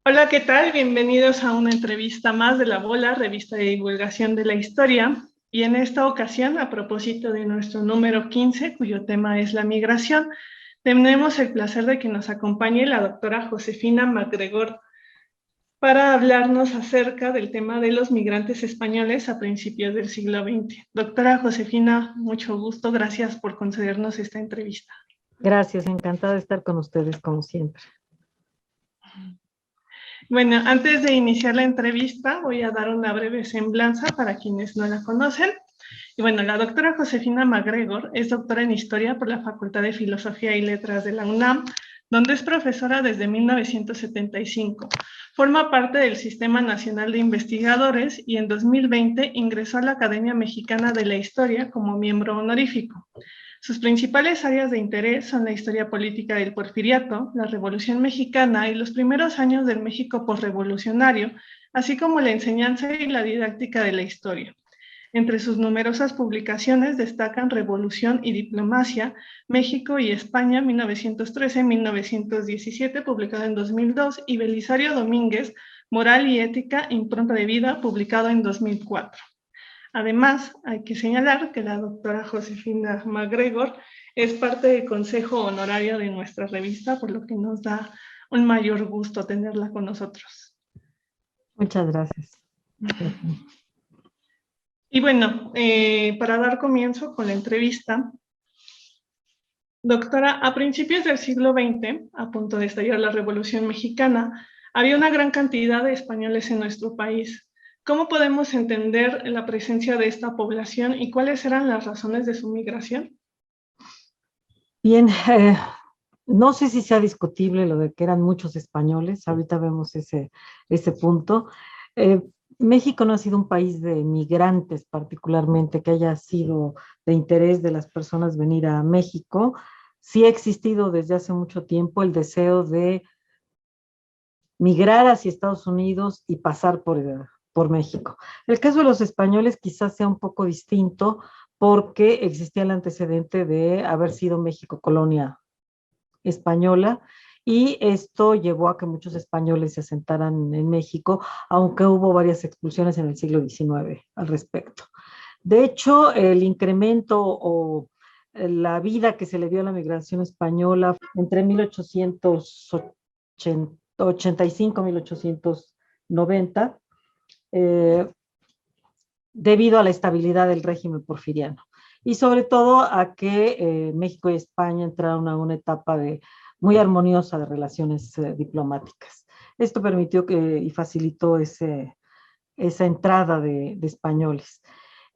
Hola, ¿qué tal? Bienvenidos a una entrevista más de La Bola, revista de divulgación de la historia. Y en esta ocasión, a propósito de nuestro número 15, cuyo tema es la migración, tenemos el placer de que nos acompañe la doctora Josefina MacGregor para hablarnos acerca del tema de los migrantes españoles a principios del siglo XX. Doctora Josefina, mucho gusto. Gracias por concedernos esta entrevista. Gracias, encantada de estar con ustedes como siempre. Bueno, antes de iniciar la entrevista, voy a dar una breve semblanza para quienes no la conocen. Y bueno, la doctora Josefina MacGregor es doctora en Historia por la Facultad de Filosofía y Letras de la UNAM, donde es profesora desde 1975. Forma parte del Sistema Nacional de Investigadores y en 2020 ingresó a la Academia Mexicana de la Historia como miembro honorífico. Sus principales áreas de interés son la historia política del Porfiriato, la Revolución Mexicana y los primeros años del México posrevolucionario, así como la enseñanza y la didáctica de la historia. Entre sus numerosas publicaciones destacan Revolución y Diplomacia, México y España, 1913-1917, publicado en 2002, y Belisario Domínguez, Moral y Ética, Impronta de Vida, publicado en 2004. Además, hay que señalar que la doctora Josefina MacGregor es parte del consejo honorario de nuestra revista, por lo que nos da un mayor gusto tenerla con nosotros. Muchas gracias. Y bueno, para dar comienzo con la entrevista, doctora, a principios del siglo XX, a punto de estallar la Revolución Mexicana, había una gran cantidad de españoles en nuestro país. ¿Cómo podemos entender la presencia de esta población y cuáles eran las razones de su migración? Bien, no sé si sea discutible lo de que eran muchos españoles, ahorita vemos ese punto. Eh, México no ha sido un país de migrantes particularmente, que haya sido de interés de las personas venir a México. Sí ha existido desde hace mucho tiempo el deseo de migrar hacia Estados Unidos y pasar por México. El caso de los españoles quizás sea un poco distinto porque existía el antecedente de haber sido México colonia española y esto llevó a que muchos españoles se asentaran en México, aunque hubo varias expulsiones en el siglo XIX al respecto. De hecho, el incremento o la vida que se le dio a la migración española entre 1885 y 1890, debido a la estabilidad del régimen porfiriano y sobre todo a que México y España entraron a una etapa muy armoniosa de relaciones diplomáticas. Esto permitió y facilitó esa entrada de españoles.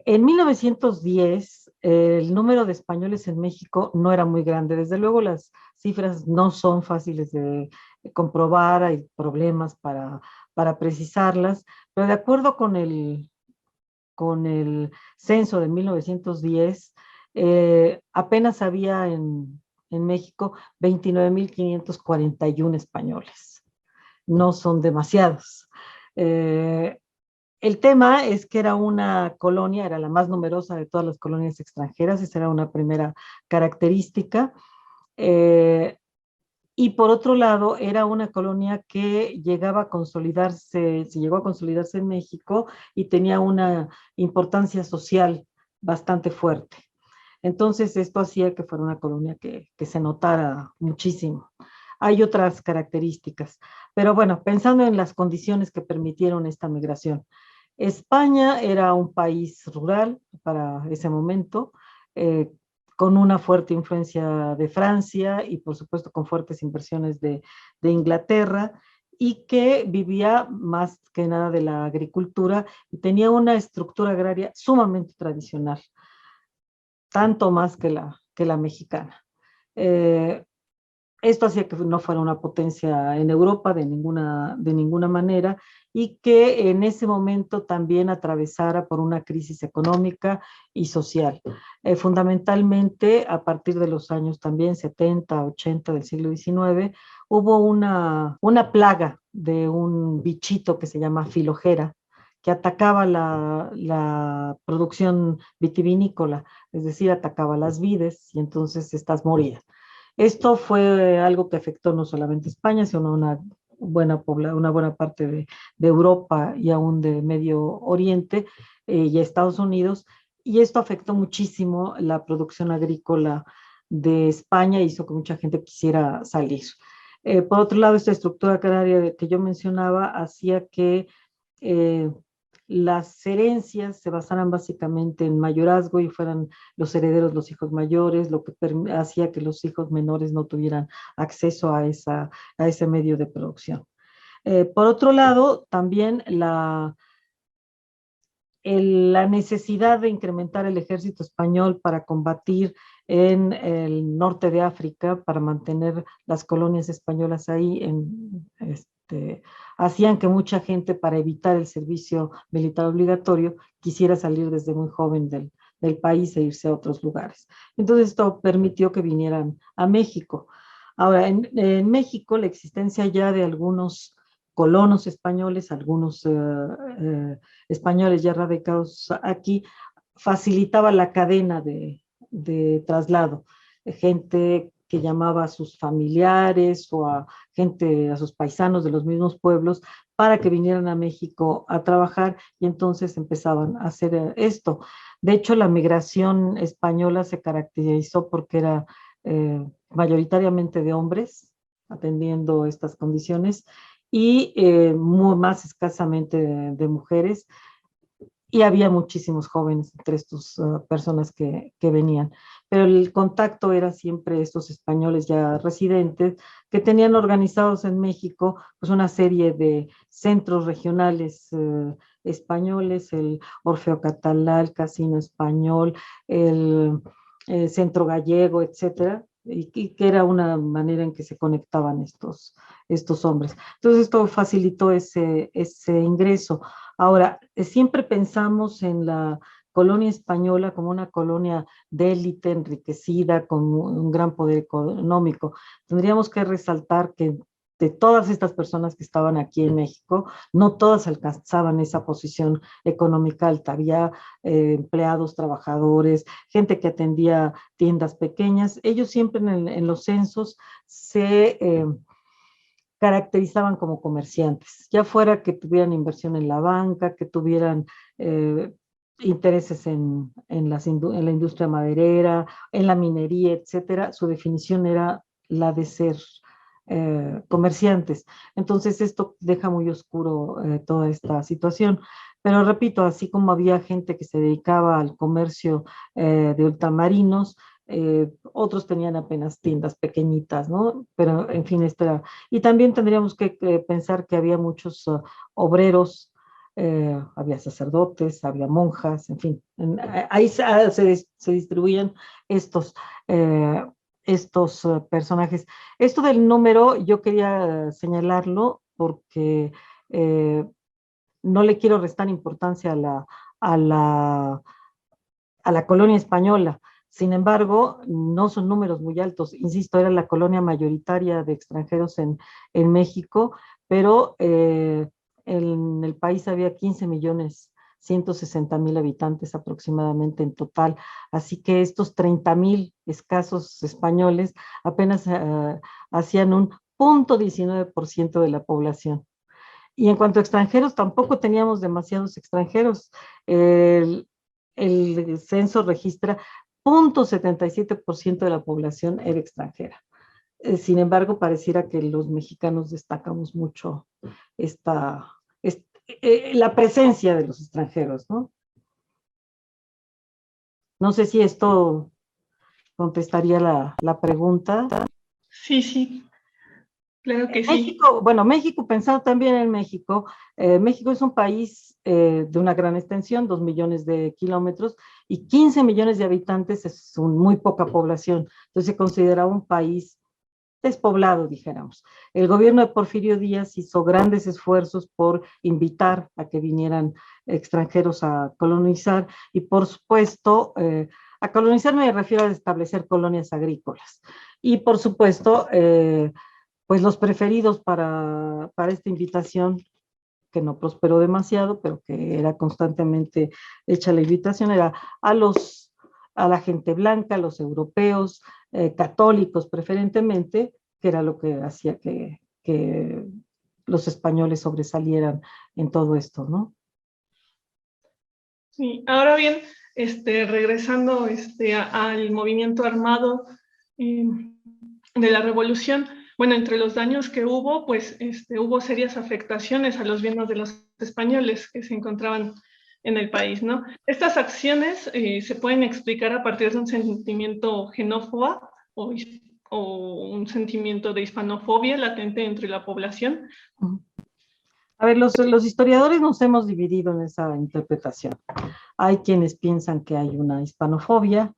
En 1910, el número de españoles en México no era muy grande. Desde luego, las cifras no son fáciles de comprobar, hay problemas para precisarlas, pero de acuerdo con el censo de 1910, apenas había en México 29.541 españoles. No son demasiados. Eh, el tema es que era una colonia, era la más numerosa de todas las colonias extranjeras, esa era una primera característica. Eh, y por otro lado, era una colonia que llegaba a consolidarse, se llegó a consolidarse en México y tenía una importancia social bastante fuerte. Entonces, esto hacía que fuera una colonia que se notara muchísimo. Hay otras características, pero bueno, pensando en las condiciones que permitieron esta migración. España era un país rural para ese momento, eh, con una fuerte influencia de Francia y por supuesto con fuertes inversiones de Inglaterra y que vivía más que nada de la agricultura y tenía una estructura agraria sumamente tradicional, tanto más que la mexicana. Eh, Esto hacía que no fuera una potencia en Europa de ninguna manera y que en ese momento también atravesara por una crisis económica y social. Fundamentalmente, a partir de los años también 70, 80 del siglo XIX, hubo una plaga de un bichito que se llama filojera, que atacaba la producción vitivinícola, es decir, atacaba las vides y entonces estas morían. Esto fue algo que afectó no solamente a España, sino una buena parte de Europa y aún de Medio Oriente y Estados Unidos, y esto afectó muchísimo la producción agrícola de España, hizo que mucha gente quisiera salir. Por otro lado, esta estructura agraria que yo mencionaba hacía que eh, las herencias se basaran básicamente en mayorazgo y fueran los herederos los hijos mayores, lo que hacía que los hijos menores no tuvieran acceso a ese medio de producción. Por otro lado, también la necesidad de incrementar el ejército español para combatir en el norte de África, para mantener las colonias españolas ahí, hacían que mucha gente, para evitar el servicio militar obligatorio, quisiera salir desde muy joven del país e irse a otros lugares. Entonces esto permitió que vinieran a México. Ahora, en México, la existencia ya de algunos colonos españoles, algunos españoles ya radicados aquí, facilitaba la cadena de traslado. Gente que llamaba a sus familiares o a gente, a sus paisanos de los mismos pueblos, para que vinieran a México a trabajar, y entonces empezaban a hacer esto. De hecho, la migración española se caracterizó porque era mayoritariamente de hombres, atendiendo estas condiciones, y más escasamente de mujeres, y había muchísimos jóvenes entre estas personas que venían. Pero el contacto era siempre estos españoles ya residentes que tenían organizados en México pues una serie de centros regionales españoles, el Orfeo Catalá, el Casino Español, el Centro Gallego, etcétera, y que era una manera en que se conectaban estos hombres. Entonces esto facilitó ese ingreso. Ahora, siempre pensamos en la colonia española como una colonia de élite, enriquecida, con un gran poder económico. Tendríamos que resaltar que de todas estas personas que estaban aquí en México, no todas alcanzaban esa posición económica alta. Había empleados, trabajadores, gente que atendía tiendas pequeñas. Ellos siempre en los censos se caracterizaban como comerciantes, ya fuera que tuvieran inversión en la banca, que tuvieran intereses en la industria maderera, en la minería, etcétera. Su definición era la de ser comerciantes. Entonces esto deja muy oscuro toda esta situación. Pero repito, así como había gente que se dedicaba al comercio de ultramarinos, otros tenían apenas tiendas pequeñitas, ¿no? Pero en fin, esto era. Y también tendríamos que pensar que había muchos obreros, había sacerdotes, había monjas, en fin, ahí se distribuían estos, eh, estos personajes. Esto del número, yo quería señalarlo porque eh, no le quiero restar importancia a la, a la colonia española. Sin embargo, no son números muy altos. Insisto, era la colonia mayoritaria de extranjeros en México, pero en el país había 15 millones 160,000 habitantes aproximadamente en total. Así que estos 30,000 escasos españoles apenas hacían un 0,19% de la población. Y en cuanto a extranjeros, tampoco teníamos demasiados extranjeros. El, el censo registra 0,77% de la población era extranjera. Sin embargo, pareciera que los mexicanos destacamos mucho esta, esta la presencia de los extranjeros, ¿no? No sé si esto contestaría la pregunta. Sí, sí, claro que sí. México, bueno, México, pensando también en México, México es un país de una gran extensión, 2 millones de kilómetros, y 15 millones de habitantes es muy poca población. Entonces se considera un país despoblado, dijéramos. El gobierno de Porfirio Díaz hizo grandes esfuerzos por invitar a que vinieran extranjeros a colonizar, y por supuesto, a colonizar me refiero a establecer colonias agrícolas. Y por supuesto, pues los preferidos para esta invitación, que no prosperó demasiado, pero que era constantemente hecha la invitación, era a la gente blanca, a los europeos, católicos preferentemente, que era lo que hacía que los españoles sobresalieran en todo esto, ¿no? Sí, ahora bien, regresando al movimiento armado eh, de la revolución, bueno, entre los daños que hubo, pues hubo serias afectaciones a los bienes de los españoles que se encontraban en el país, ¿no? Estas acciones se pueden explicar a partir de un sentimiento xenófobo o un sentimiento de hispanofobia latente entre la población. A ver, los historiadores nos hemos dividido en esa interpretación. Hay quienes piensan que hay una hispanofobia,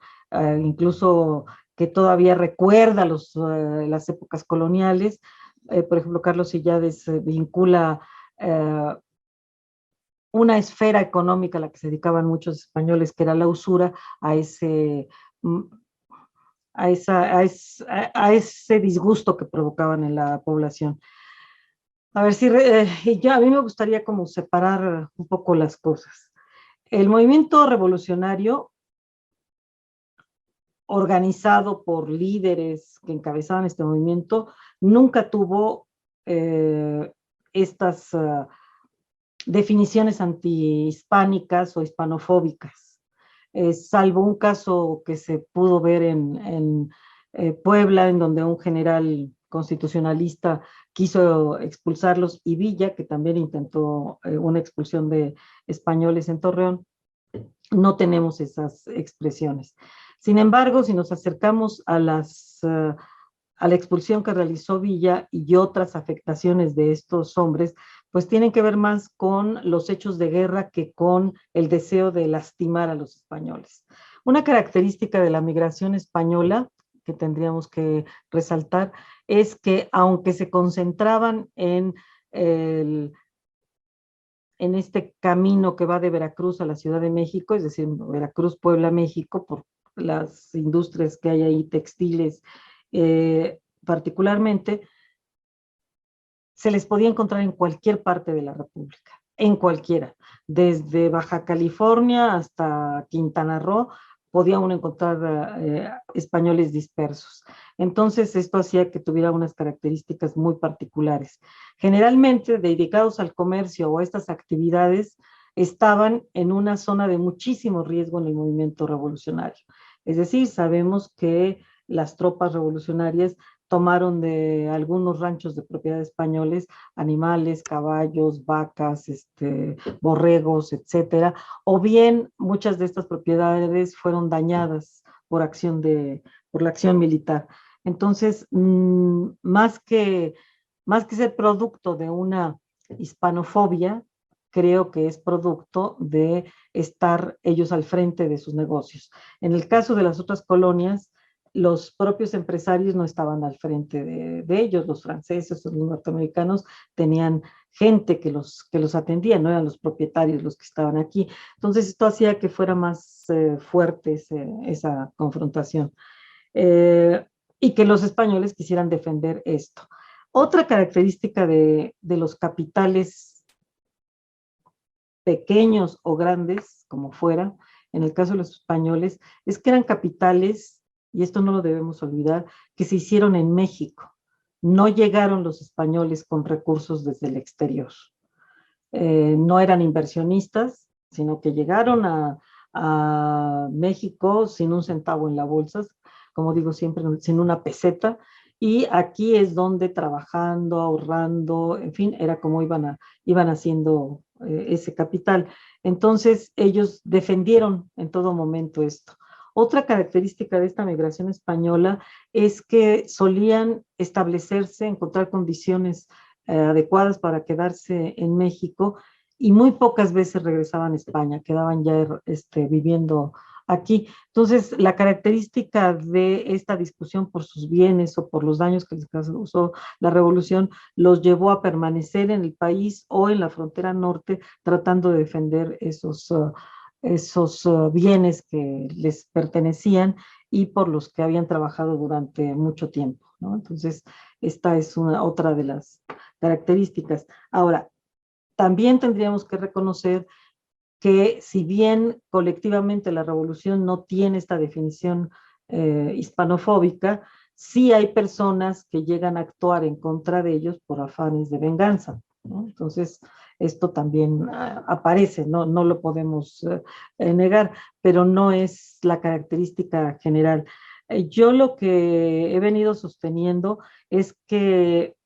incluso que todavía recuerda las épocas coloniales. Por ejemplo, Carlos Illades vincula una esfera económica a la que se dedicaban muchos españoles, que era la usura, a ese, mm, a ese disgusto que provocaban en la población. A ver, si a mí me gustaría como separar un poco las cosas. El movimiento revolucionario, organizado por líderes que encabezaban este movimiento, nunca tuvo estas definiciones antihispánicas o hispanofóbicas, salvo un caso que se pudo ver en Puebla, en donde un general constitucionalista quiso expulsarlos, y Villa, que también intentó una expulsión de españoles en Torreón. No tenemos esas expresiones. Sin embargo, si nos acercamos a la expulsión que realizó Villa y otras afectaciones de estos hombres, pues tienen que ver más con los hechos de guerra que con el deseo de lastimar a los españoles. Una característica de la migración española que tendríamos que resaltar es que, aunque se concentraban en este camino que va de Veracruz a la Ciudad de México, es decir, Veracruz, Puebla, México, por las industrias que hay ahí, textiles, particularmente, se les podía encontrar en cualquier parte de la República, en cualquiera, desde Baja California hasta Quintana Roo, podía uno encontrar españoles dispersos. Entonces, esto hacía que tuviera unas características muy particulares. Generalmente, dedicados al comercio o a estas actividades, estaban en una zona de muchísimo riesgo en el movimiento revolucionario. Es decir, sabemos que las tropas revolucionarias tomaron de algunos ranchos de propiedad españoles animales, caballos, vacas, borregos, etcétera, o bien muchas de estas propiedades fueron dañadas por por la acción militar. Entonces, más que ser producto de una hispanofobia, creo que es producto de estar ellos al frente de sus negocios. En el caso de las otras colonias, los propios empresarios no estaban al frente de ellos, los franceses o los norteamericanos tenían gente que los atendía, no eran los propietarios los que estaban aquí. Entonces esto hacía que fuera más fuerte esa confrontación y que los españoles quisieran defender esto. Otra característica de los capitales pequeños o grandes, como fuera, en el caso de los españoles, es que eran capitales, y esto no lo debemos olvidar, que se hicieron en México. No llegaron los españoles con recursos desde el exterior. No eran inversionistas, sino que llegaron a México sin un centavo en la bolsa, como digo siempre, sin una peseta, y aquí es donde trabajando, ahorrando, en fin, era como iban haciendo ese capital. Entonces, ellos defendieron en todo momento esto. Otra característica de esta migración española es que solían establecerse, encontrar condiciones adecuadas para quedarse en México, y muy pocas veces regresaban a España, quedaban ya viviendo aquí. Entonces, la característica de esta discusión por sus bienes o por los daños que les causó la revolución los llevó a permanecer en el país o en la frontera norte tratando de defender esos bienes que les pertenecían y por los que habían trabajado durante mucho tiempo, ¿no? Entonces, esta es otra de las características. Ahora, también tendríamos que reconocer que, si bien colectivamente la revolución no tiene esta definición hispanofóbica, sí hay personas que llegan a actuar en contra de ellos por afanes de venganza, ¿no? Entonces, esto también aparece, no lo podemos negar, pero no es la característica general. Yo lo que he venido sosteniendo es que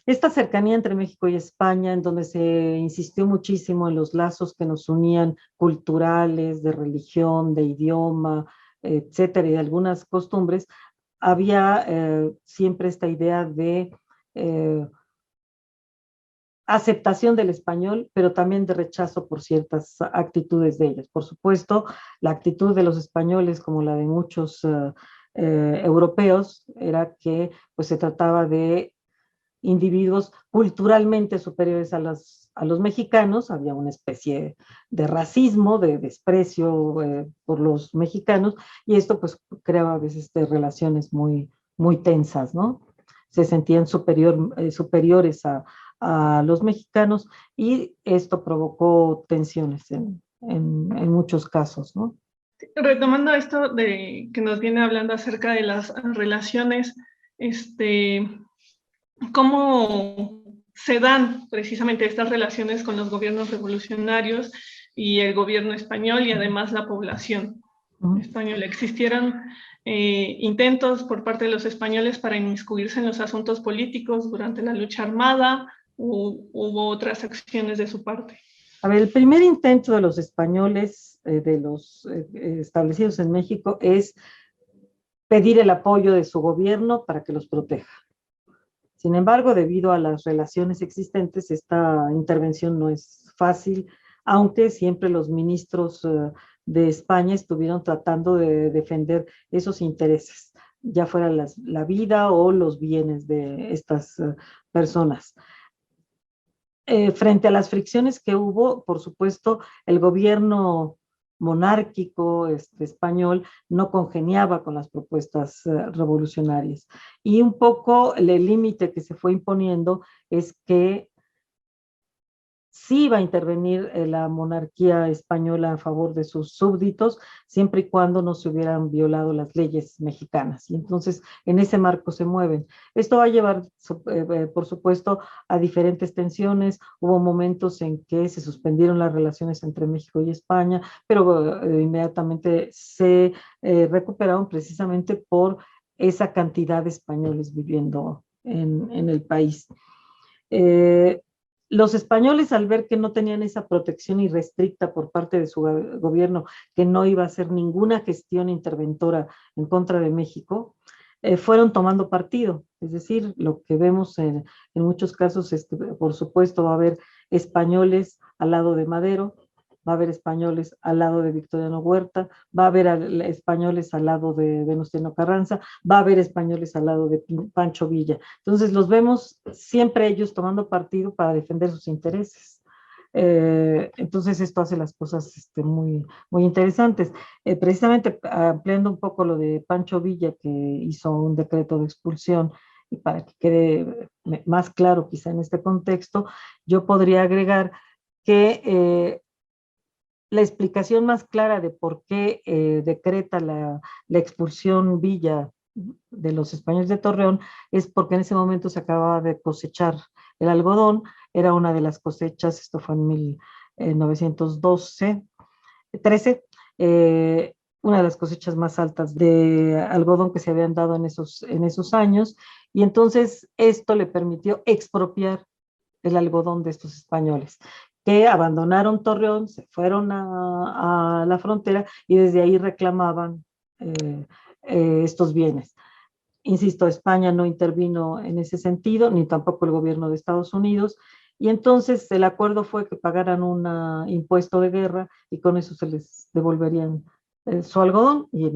esta cercanía entre México y España, en donde se insistió muchísimo en los lazos que nos unían culturales, de religión, de idioma, etcétera, y de algunas costumbres, había siempre esta idea de eh, aceptación del español, pero también de rechazo por ciertas actitudes de ellos. Por supuesto, la actitud de los españoles, como la de muchos europeos, era que pues, se trataba de individuos culturalmente superiores a los mexicanos, había una especie de racismo, de desprecio por los mexicanos, y esto pues creaba a veces relaciones muy tensas, ¿no? Se sentían superiores a los mexicanos y esto provocó tensiones en muchos casos, ¿no? Retomando esto de que nos viene hablando acerca de las relaciones, ¿cómo se dan precisamente estas relaciones con los gobiernos revolucionarios y el gobierno español y además la población española? ¿Existieron intentos por parte de los españoles para inmiscuirse en los asuntos políticos durante la lucha armada o hubo otras acciones de su parte? A ver, el primer intento de los españoles, de los establecidos en México, es pedir el apoyo de su gobierno para que los proteja. Sin embargo, debido a las relaciones existentes, esta intervención no es fácil, aunque siempre los ministros de España estuvieron tratando de defender esos intereses, ya fuera la vida o los bienes de estas personas. Frente a las fricciones que hubo, por supuesto, el gobierno monárquico español no congeniaba con las propuestas revolucionarias. Y un poco el límite que se fue imponiendo es que sí iba a intervenir la monarquía española a favor de sus súbditos, siempre y cuando no se hubieran violado las leyes mexicanas. Y entonces, en ese marco se mueven. Esto va a llevar, por supuesto, a diferentes tensiones. Hubo momentos en que se suspendieron las relaciones entre México y España, pero inmediatamente se recuperaron precisamente por esa cantidad de españoles viviendo en el país. Eh, los españoles, al ver que no tenían esa protección irrestricta por parte de su gobierno, que no iba a hacer ninguna gestión interventora en contra de México, fueron tomando partido. Es decir, lo que vemos en muchos casos es que, por supuesto, va a haber españoles al lado de Madero, va a haber españoles al lado de Victoriano Huerta, va a haber españoles al lado de Venustiano Carranza, va a haber españoles al lado de Pancho Villa. Entonces los vemos siempre ellos tomando partido para defender sus intereses. Entonces esto hace las cosas muy interesantes. Precisamente ampliando un poco lo de Pancho Villa, que hizo un decreto de expulsión, y para que quede más claro quizá en este contexto, yo podría agregar que la explicación más clara de por qué decreta la expulsión Villa de los españoles de Torreón es porque en ese momento se acababa de cosechar el algodón, era una de las cosechas, esto fue en 1912, 13, una de las cosechas más altas de algodón que se habían dado en esos años, y entonces esto le permitió expropiar el algodón de estos españoles, que abandonaron Torreón, se fueron a la frontera y desde ahí reclamaban estos bienes. Insisto, España no intervino en ese sentido, ni tampoco el gobierno de Estados Unidos, y entonces el acuerdo fue que pagaran un impuesto de guerra y con eso se les devolverían su algodón y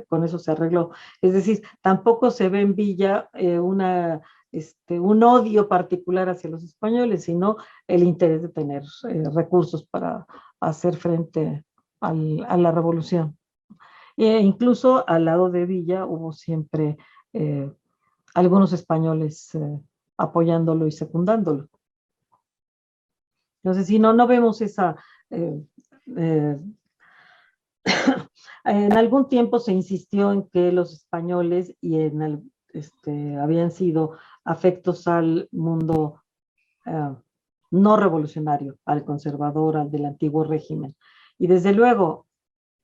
con eso se arregló. Es decir, tampoco se ve en Villa un odio particular hacia los españoles, sino el interés de tener recursos para hacer frente a la revolución. Incluso al lado de Villa hubo siempre eh, algunos españoles apoyándolo y secundándolo. Entonces, si no vemos esa eh, En algún tiempo se insistió en que los españoles habían sido afectos al mundo eh, no revolucionario, al conservador, al del antiguo régimen. Y desde luego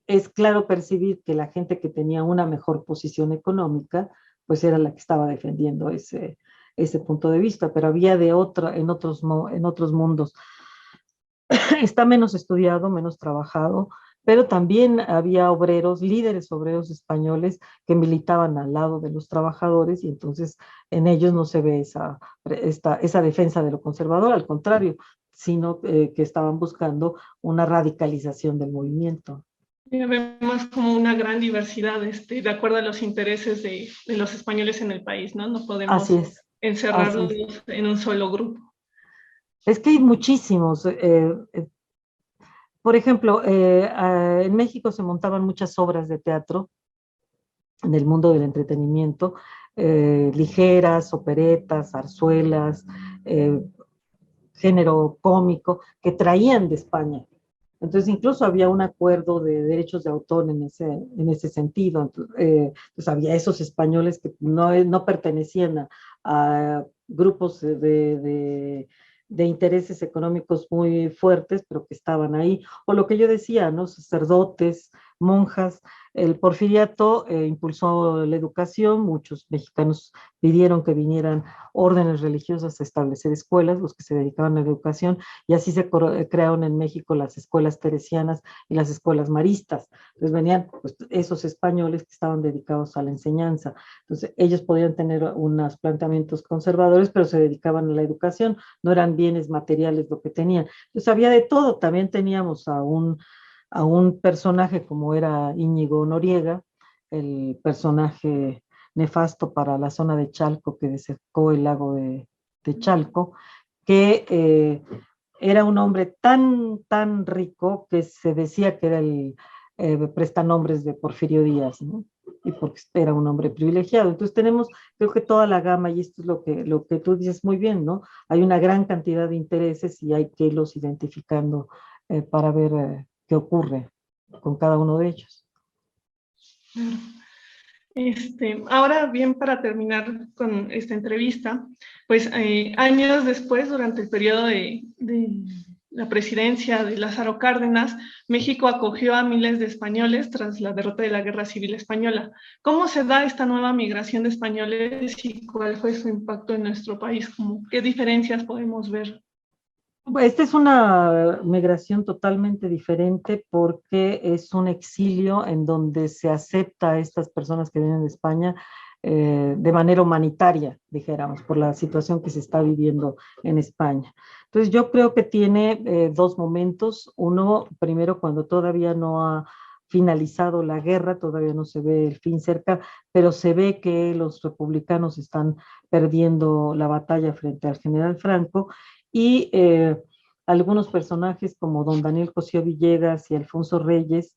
es claro percibir que la gente que tenía una mejor posición económica, pues era la que estaba defendiendo ese punto de vista, pero había en otros mundos. Está menos estudiado, menos trabajado, pero también había obreros, líderes obreros españoles que militaban al lado de los trabajadores y entonces en ellos no se ve esa defensa de lo conservador, al contrario, sino que estaban buscando una radicalización del movimiento. Vemos como una gran diversidad, de acuerdo a los intereses de los españoles en el país, ¿no? No Así podemos es, así encerrarlos es. en un solo grupo. Es que hay muchísimos. Por ejemplo, en México se montaban muchas obras de teatro en el mundo del entretenimiento, ligeras, operetas, zarzuelas, eh, género cómico, que traían de España. Entonces, incluso había un acuerdo de derechos de autor en ese sentido. Entonces, había esos españoles que no pertenecían a grupos de intereses económicos muy fuertes, pero que estaban ahí. O lo que yo decía, ¿no? Sacerdotes, monjas. El porfiriato impulsó la educación, muchos mexicanos pidieron que vinieran órdenes religiosas a establecer escuelas, los que se dedicaban a la educación, y así se crearon en México las escuelas teresianas y las escuelas maristas. Entonces venían pues, esos españoles que estaban dedicados a la enseñanza. Entonces ellos podían tener unos planteamientos conservadores, pero se dedicaban a la educación, no eran bienes materiales lo que tenían. Entonces había de todo. También teníamos a un personaje como era Íñigo Noriega, el personaje nefasto para la zona de Chalco que desecó el lago de Chalco, que era un hombre tan rico que se decía que era el prestanombres de Porfirio Díaz, ¿no? Y porque era un hombre privilegiado. Entonces tenemos, creo que toda la gama, y esto es lo que tú dices muy bien, ¿no? Hay una gran cantidad de intereses y hay que irlos identificando para ver qué ocurre con cada uno de ellos. Ahora bien, para terminar con esta entrevista, pues años después, durante el periodo de la presidencia de Lázaro Cárdenas, México acogió a miles de españoles tras la derrota de la Guerra Civil Española. ¿Cómo se da esta nueva migración de españoles y cuál fue su impacto en nuestro país? ¿Qué diferencias podemos ver? Esta es una migración totalmente diferente porque es un exilio en donde se acepta a estas personas que vienen de España de manera humanitaria, dijéramos, por la situación que se está viviendo en España. Entonces yo creo que tiene dos momentos. Uno, primero, cuando todavía no ha finalizado la guerra, todavía no se ve el fin cerca, pero se ve que los republicanos están perdiendo la batalla frente al general Franco y algunos personajes como don Daniel Cosío Villegas y Alfonso Reyes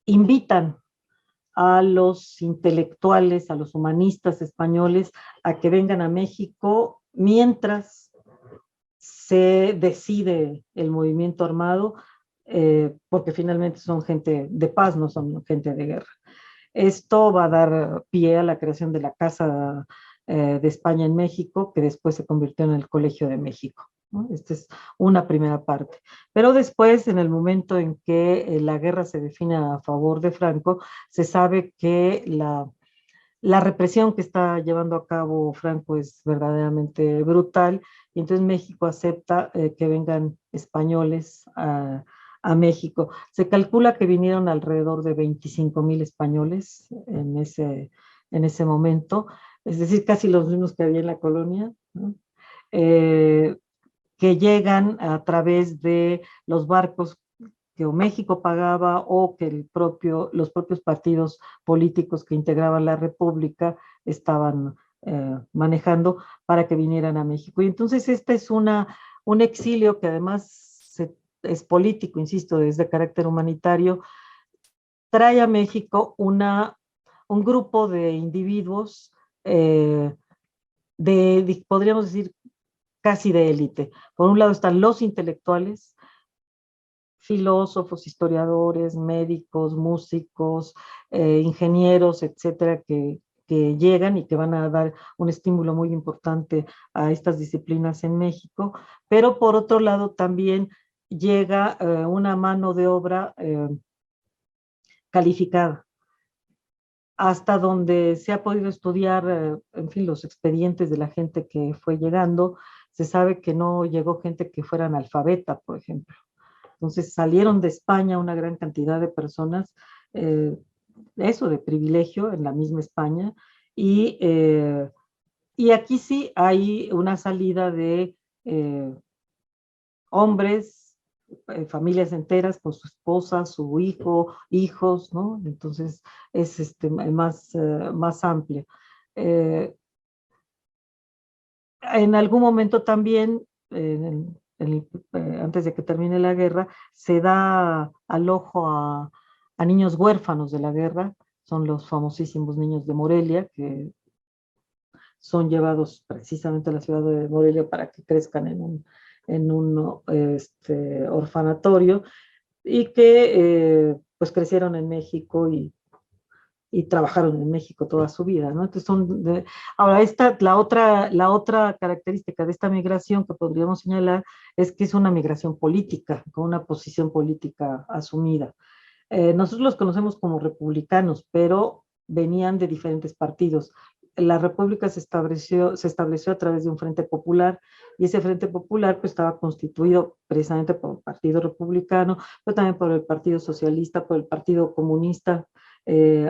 invitan a los intelectuales, a los humanistas españoles a que vengan a México mientras se decide el movimiento armado, porque finalmente son gente de paz, no son gente de guerra. Esto va a dar pie a la creación de la Casa de España en México, que después se convirtió en el Colegio de México, ¿no? Esta es una primera parte. Pero después, en el momento en que la guerra se define a favor de Franco, se sabe que la represión que está llevando a cabo Franco es verdaderamente brutal, y entonces México acepta que vengan españoles a México. Se calcula que vinieron alrededor de 25,000 españoles en ese momento, es decir, casi los mismos que había en la colonia, ¿no? Eh, que llegan a través de los barcos que o México pagaba o que los propios partidos políticos que integraban la República estaban manejando para que vinieran a México. Y entonces este es un exilio que además es político, insisto, es de carácter humanitario, trae a México un grupo de individuos eh, podríamos decir, casi de élite. Por un lado están los intelectuales, filósofos, historiadores, médicos, músicos, ingenieros, etcétera, que llegan y que van a dar un estímulo muy importante a estas disciplinas en México, pero por otro lado también llega una mano de obra calificada. Hasta donde se ha podido estudiar, en fin, los expedientes de la gente que fue llegando, se sabe que no llegó gente que fuera analfabeta, por ejemplo. Entonces salieron de España una gran cantidad de personas, eh, eso de privilegio en la misma España, y, eh, y aquí sí hay una salida de hombres, familias enteras con su esposa, su hijo, hijos, ¿no? Entonces es más amplio. Eh, en algún momento también, antes de que termine la guerra, se da alojo a niños huérfanos de la guerra, son los famosísimos niños de Morelia, que son llevados precisamente a la ciudad de Morelia para que crezcan en un orfanatorio y que pues crecieron en México y trabajaron en México toda su vida, ¿no? Entonces ahora la otra característica de esta migración que podríamos señalar es que es una migración política, con una posición política asumida. Nosotros los conocemos como republicanos, pero venían de diferentes partidos. La República se estableció a través de un Frente Popular, y ese Frente Popular pues, estaba constituido precisamente por el Partido Republicano, pero también por el Partido Socialista, por el Partido Comunista,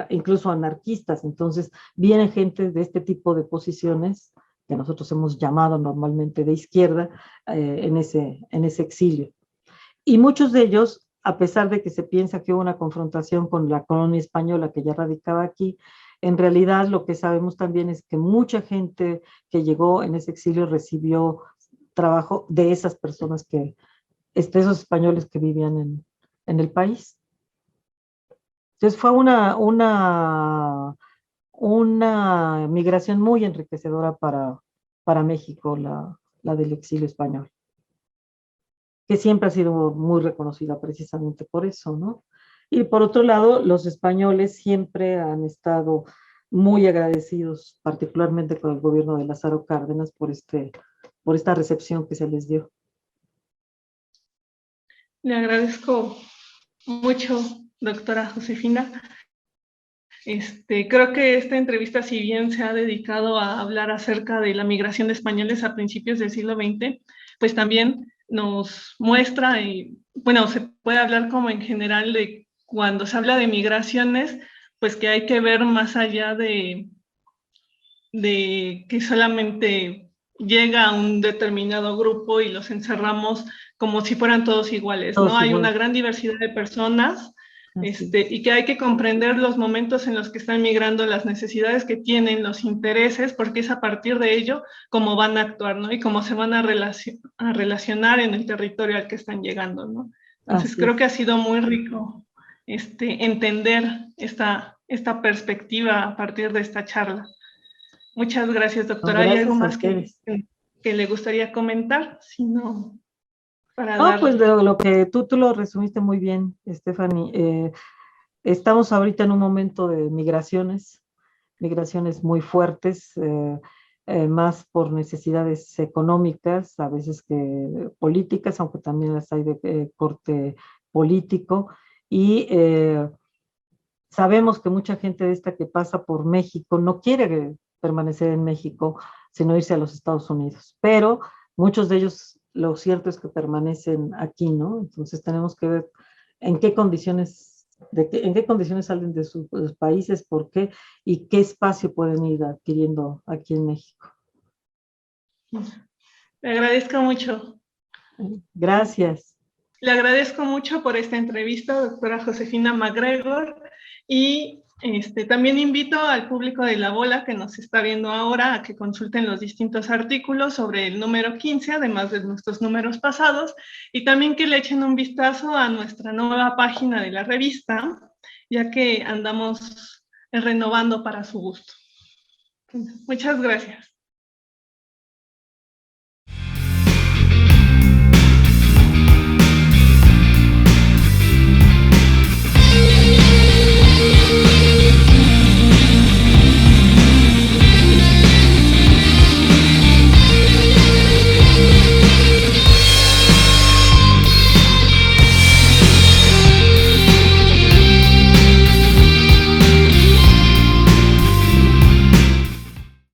incluso anarquistas. Entonces, vienen gente de este tipo de posiciones, que nosotros hemos llamado normalmente de izquierda, en ese exilio. Y muchos de ellos, a pesar de que se piensa que hubo una confrontación con la colonia española que ya radicaba aquí, en realidad lo que sabemos también es que mucha gente que llegó en ese exilio recibió trabajo de esas personas de esos españoles que vivían en el país. Entonces fue una migración muy enriquecedora para México, la del exilio español, que siempre ha sido muy reconocida precisamente por eso, ¿no? Y por otro lado, los españoles siempre han estado muy agradecidos, particularmente con el gobierno de Lázaro Cárdenas, por esta recepción que se les dio. Le agradezco mucho, doctora Josefina. Creo que esta entrevista, si bien se ha dedicado a hablar acerca de la migración de españoles a principios del siglo XX, pues también nos muestra, y bueno, se puede hablar como en general de cuando se habla de migraciones, pues que hay que ver más allá de que solamente llega a un determinado grupo y los encerramos como si fueran todos iguales, ¿no? Todos Hay una igual. gran diversidad de personas, Así y que hay que comprender los momentos en los que están migrando, las necesidades que tienen, los intereses, porque es a partir de ello cómo van a actuar, ¿no? Y cómo se van a relacionar en el territorio al que están llegando, ¿no? Entonces así creo es. que ha sido muy rico entender esta perspectiva a partir de esta charla. Muchas gracias, No, doctora. ¿Hay algo gracias a más que ustedes. le gustaría comentar? Si no, para No, dar... pues lo que tú lo resumiste muy bien, Stephanie. Estamos ahorita en un momento de migraciones muy fuertes, más por necesidades económicas, a veces que políticas, aunque también las hay de corte político. Y sabemos que mucha gente de esta que pasa por México no quiere permanecer en México, sino irse a los Estados Unidos. Pero muchos de ellos, lo cierto es que permanecen aquí, ¿no? Entonces tenemos que ver en qué condiciones, en qué condiciones salen de sus países, por qué y qué espacio pueden ir adquiriendo aquí en México. Le agradezco mucho. Gracias. Le agradezco mucho por esta entrevista, doctora Josefina MacGregor, y también invito al público de La Bola que nos está viendo ahora a que consulten los distintos artículos sobre el número 15, además de nuestros números pasados, y también que le echen un vistazo a nuestra nueva página de la revista, ya que andamos renovando para su gusto. Muchas gracias.